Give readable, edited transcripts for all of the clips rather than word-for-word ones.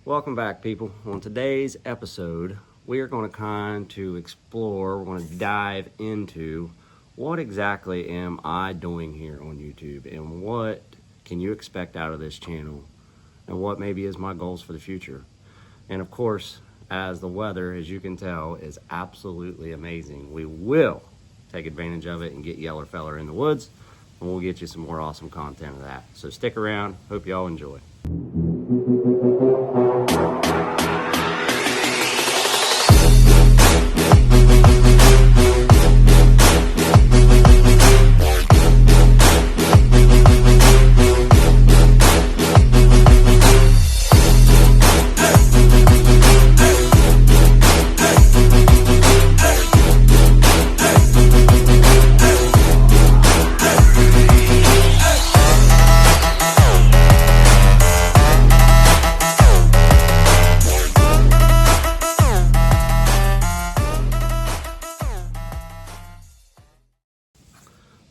Welcome back, people. On today's episode, we are going to explore, we're going to dive into what exactly am I doing here on YouTube and what can you expect out of this channel and what maybe is my goals for the future. And of course, as the weather, as you can tell, is absolutely amazing, we will take advantage of it and get Yeller Feller in the woods, and we'll get you some more awesome content of that. So stick around. Hope you all enjoy.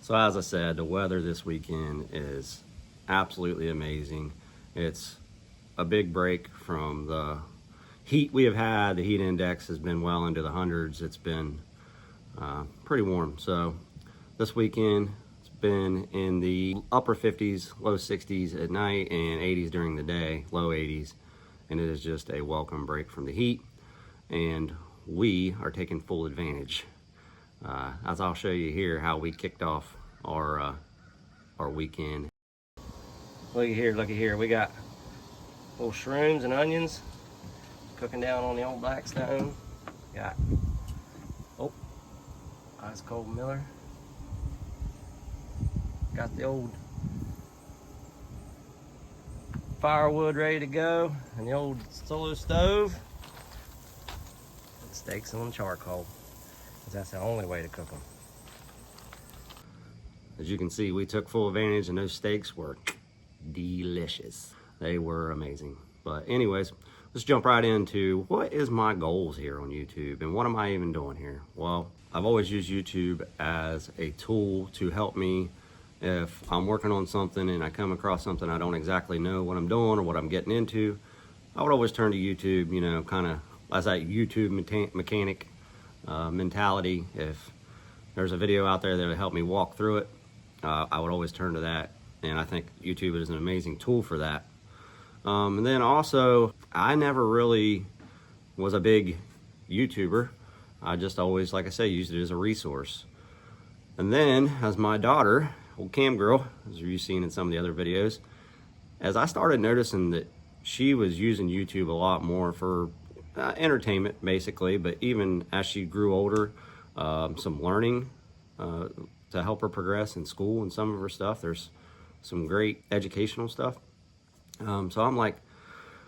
So as I said, the weather this weekend is absolutely amazing. It's a big break from the heat we have had. The heat index has been well into the hundreds. It's been pretty warm. So this weekend, it's been in the upper 50s, low 60s at night and 80s during the day, low 80s. And it is just a welcome break from the heat. And we are taking full advantage. As I'll show you here how we kicked off our weekend. Looky here, we got little shrooms and onions cooking down on the old Blackstone. Got ice cold Miller. Got the old firewood ready to go and the old solo stove. Steaks on charcoal. That's the only way to cook them. As you can see, we took full advantage and those steaks were delicious. They were amazing. But anyways, let's jump right into what is my goals here on YouTube and what am I even doing here? Well, I've always used YouTube as a tool to help me if I'm working on something and I come across something I don't exactly know what I'm doing or what I'm getting into. I would always turn to YouTube, you know, kind of as that YouTube mechanic mentality. If there's a video out there that would help me walk through it, I would always turn to that, and I think YouTube is an amazing tool for that. And then also, I never really was a big YouTuber. I just always, like I say, used it as a resource. And then as my daughter, old Cam girl, as you've seen in some of the other videos, as I started noticing that she was using YouTube a lot more for entertainment basically, but even as she grew older, some learning to help her progress in school and some of her stuff. There's some great educational stuff. So I'm like,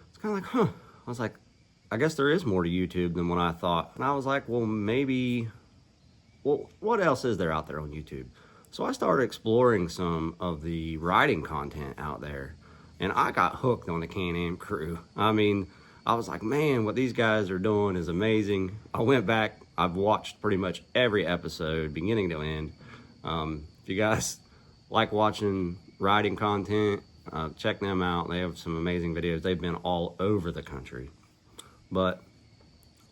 it's kind of like, huh. I was like, I guess there is more to YouTube than what I thought. And I was like, well, maybe, well, what else is there out there on YouTube? So I started exploring some of the riding content out there, and I got hooked on the Can-Am crew. I mean, I was like, man, what these guys are doing is amazing. I went back, I've watched pretty much every episode, beginning to end. If you guys like watching riding content, check them out. They have some amazing videos. They've been all over the country. But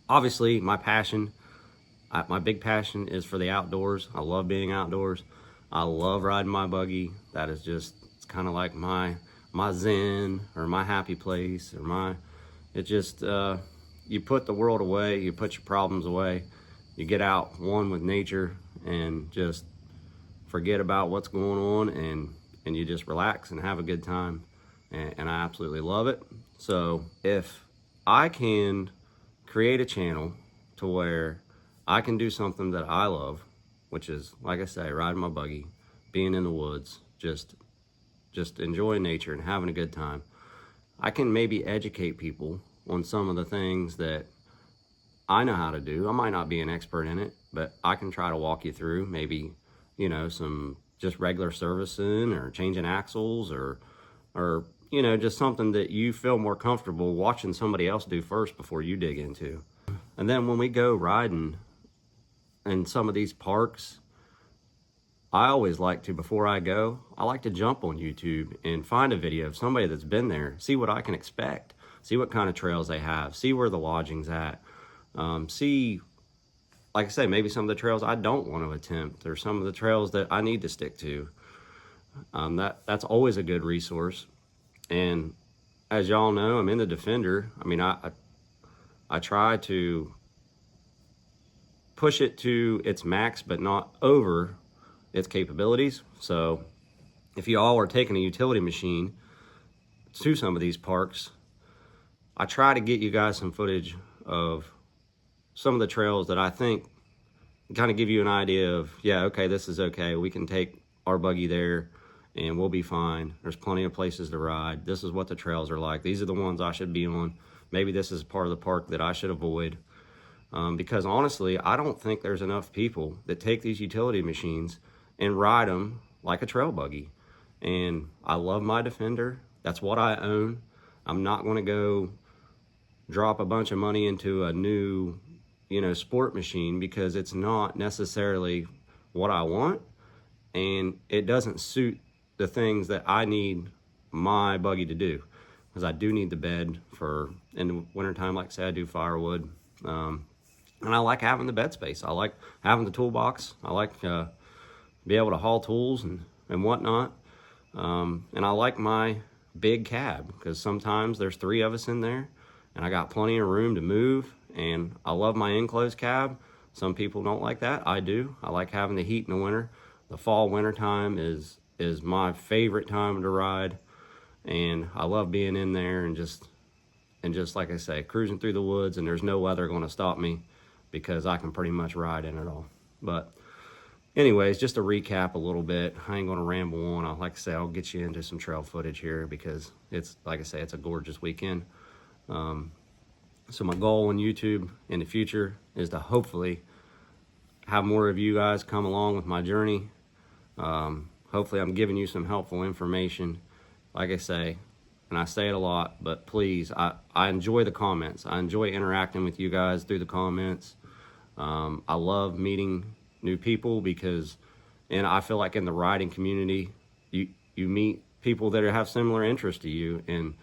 obviously my big passion is for the outdoors. I love being outdoors. I love riding my buggy. That is just, it's kind of like my zen or my happy place or it just, you put the world away, you put your problems away, you get out one with nature and just forget about what's going on and you just relax and have a good time. And I absolutely love it. So if I can create a channel to where I can do something that I love, which is, like I say, riding my buggy, being in the woods, just enjoying nature and having a good time, I can maybe educate people on some of the things that I know how to do. I might not be an expert in it, but I can try to walk you through maybe, you know, some just regular servicing or changing axles or, you know, just something that you feel more comfortable watching somebody else do first before you dig into. And then when we go riding in some of these parks, I always like to, before I go, I like to jump on YouTube and find a video of somebody that's been there, see what I can expect. see what kind of trails they have, see where the lodging's at, see, like I say, maybe some of the trails I don't want to attempt, or some of the trails that I need to stick to. That's always a good resource. And as y'all know, I'm in the Defender. I mean, I try to push it to its max, but not over its capabilities. So if you all are taking a utility machine to some of these parks, I try to get you guys some footage of some of the trails that I think kind of give you an idea of, yeah, okay, this is okay. We can take our buggy there and we'll be fine. There's plenty of places to ride. This is what the trails are like. These are the ones I should be on. Maybe this is part of the park that I should avoid. Because honestly, I don't think there's enough people that take these utility machines and ride them like a trail buggy. And I love my Defender. That's what I own. I'm not going to go drop a bunch of money into a new, sport machine, because it's not necessarily what I want, and it doesn't suit the things that I need my buggy to do. Because I do need the bed for, in the wintertime, like I said, I do firewood. And I like having the bed space. I like having the toolbox. I like be able to haul tools and whatnot. And I like my big cab, because sometimes there's 3 of us in there and I got plenty of room to move. And I love my enclosed cab. Some people don't like that. I do. I like having the heat in the winter. The fall winter time is my favorite time to ride. And I love being in there and just like I say, cruising through the woods, and there's no weather going to stop me, because I can pretty much ride in it all. But anyways, just to recap a little bit, I ain't going to ramble on. Like I say, I'll get you into some trail footage here, because it's, like I say, it's a gorgeous weekend. So my goal on YouTube in the future is to hopefully have more of you guys come along with my journey. Hopefully I'm giving you some helpful information. Like I say, and I say it a lot, but please, I enjoy the comments. I enjoy interacting with you guys through the comments. I love meeting new people, because, and I feel like in the riding community, you meet people that have similar interests to you, and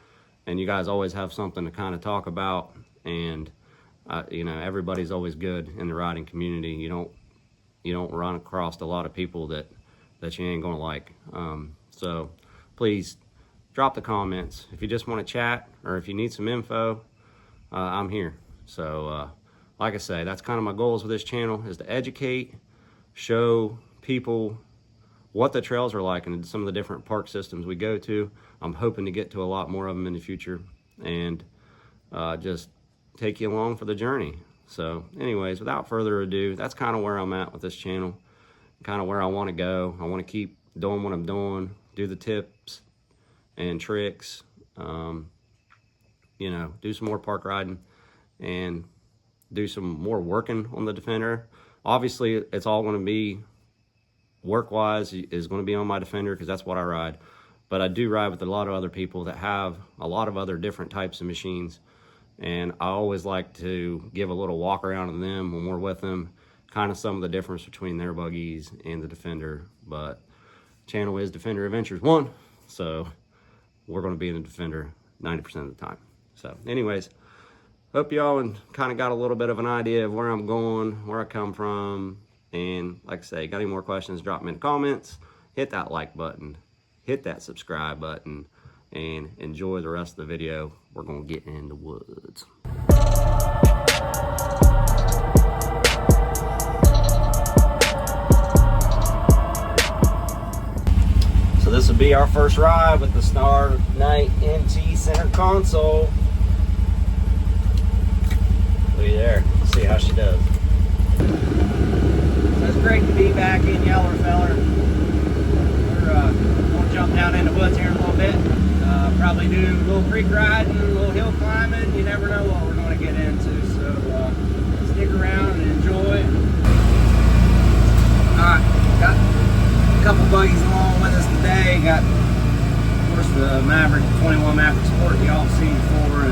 you guys always have something to kind of talk about. And everybody's always good in the riding community. You don't run across a lot of people that you ain't gonna like. So please drop the comments if you just want to chat, or if you need some info. I'm here. So like I say, that's kind of my goals with this channel, is to educate, show people what the trails are like and some of the different park systems we go to. I'm hoping to get to a lot more of them in the future, and just take you along for the journey. So anyways, without further ado, that's kind of where I'm at with this channel, kind of where I want to go. I want to keep doing what I'm doing, do the tips and tricks, do some more park riding, and do some more working on the Defender. Obviously, it's all going to be work-wise is going to be on my Defender, because that's what I ride. But I do ride with a lot of other people that have a lot of other different types of machines. And I always like to give a little walk around of them when we're with them, kind of some of the difference between their buggies and the Defender. But channel is Defender Adventures 1, so we're going to be in the Defender 90% of the time. So anyways, hope y'all kind of got a little bit of an idea of where I'm going, where I come from. And like I say, got any more questions, drop them in the comments. Hit that like button, hit that subscribe button, and enjoy the rest of the video. We're gonna get in the woods. So this will be our first ride with the Star Night NT center console. Look at there, see how she does. So it's great to be back in Yellerfeller. We're gonna jump down in the woods here in a little bit. Probably do a little creek riding, a little hill climbing. You never know what we're going to get into. So stick around and enjoy. Alright, got a couple buggies along with us today. Got, of course, the Maverick 21 Maverick Sport y'all have seen before,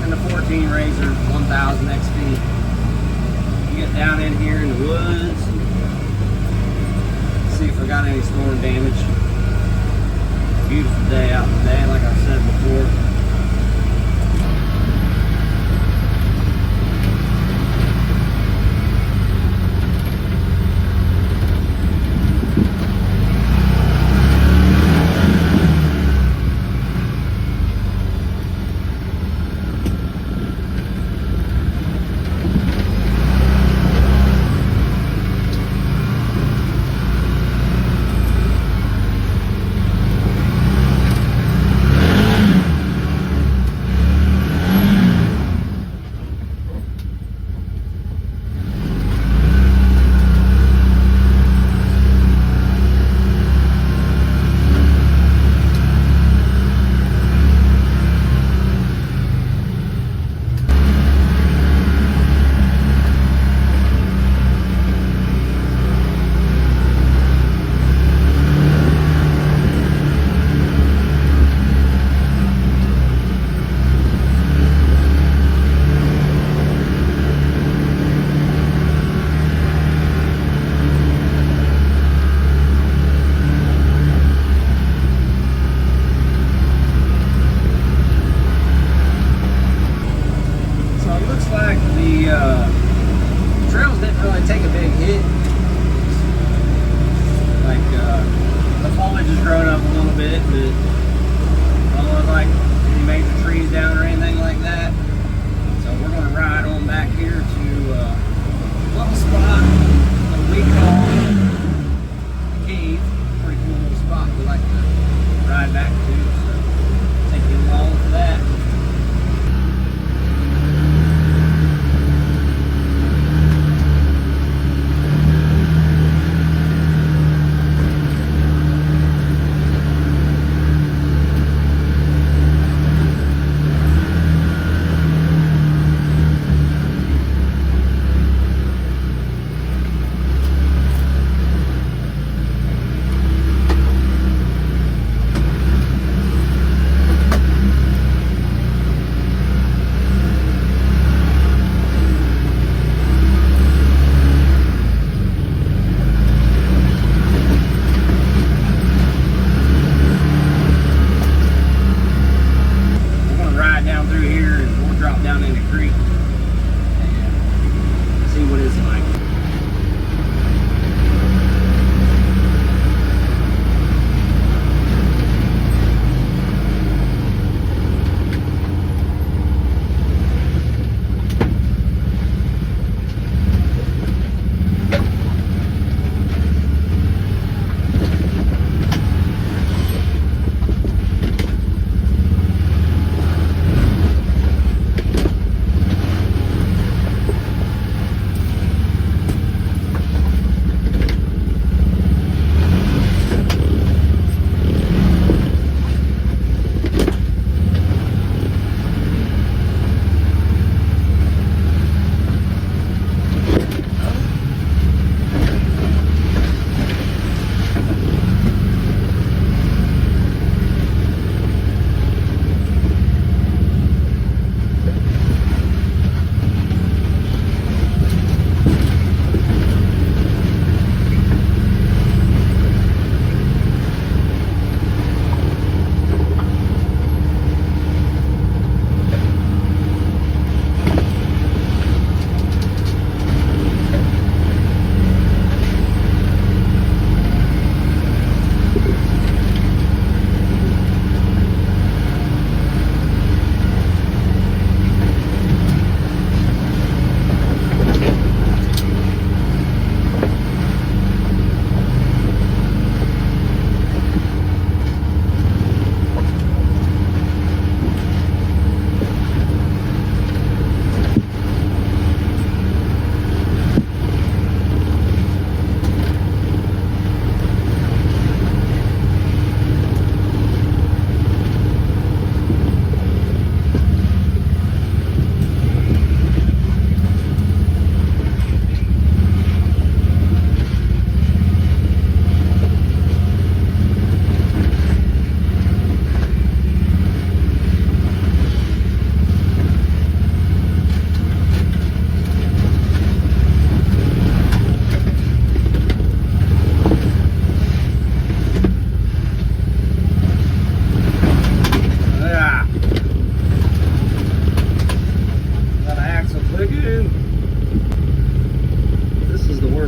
and the 14 Razor 1000 XP. You get down in here in the woods, see if we got any storm damage. Beautiful day out today, like I said before.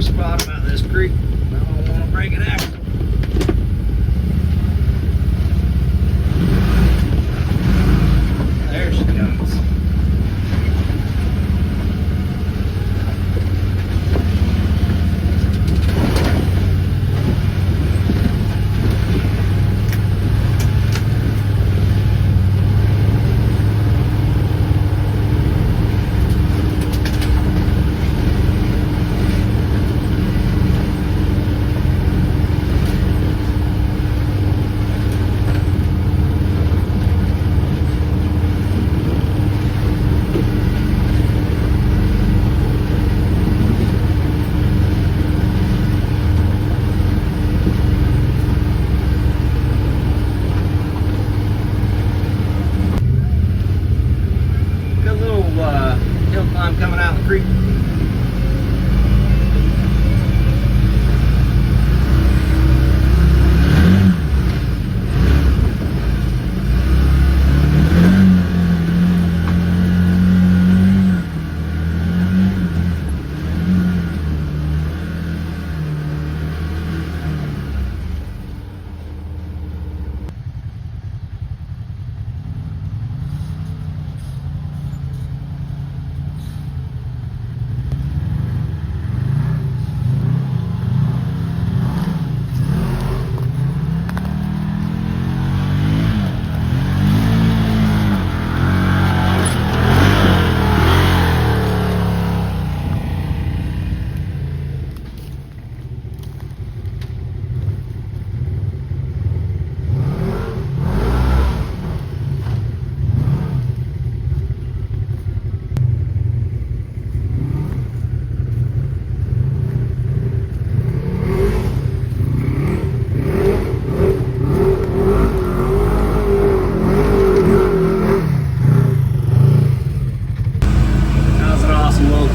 spot about this creek. I don't want to break it out. There she comes. Hill climb coming out of the creek.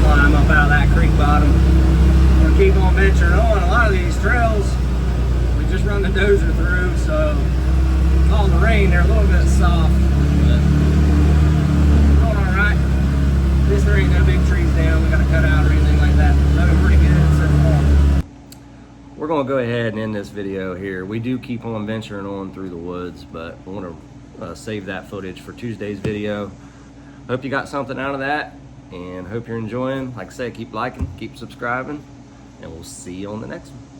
Climb up out of that creek bottom. We're gonna keep on venturing on. A lot of these trails we just run the dozer through, so with all the rain they're a little bit soft, but going all right. At least there ain't no big trees down we gotta cut out or anything like that. Looking pretty good so far. We're gonna go ahead and end this video here. We do keep on venturing on through the woods, but I want to save that footage for Tuesday's video. Hope you got something out of that. And hope you're enjoying. Like I said, keep liking, keep subscribing, and we'll see you on the next one.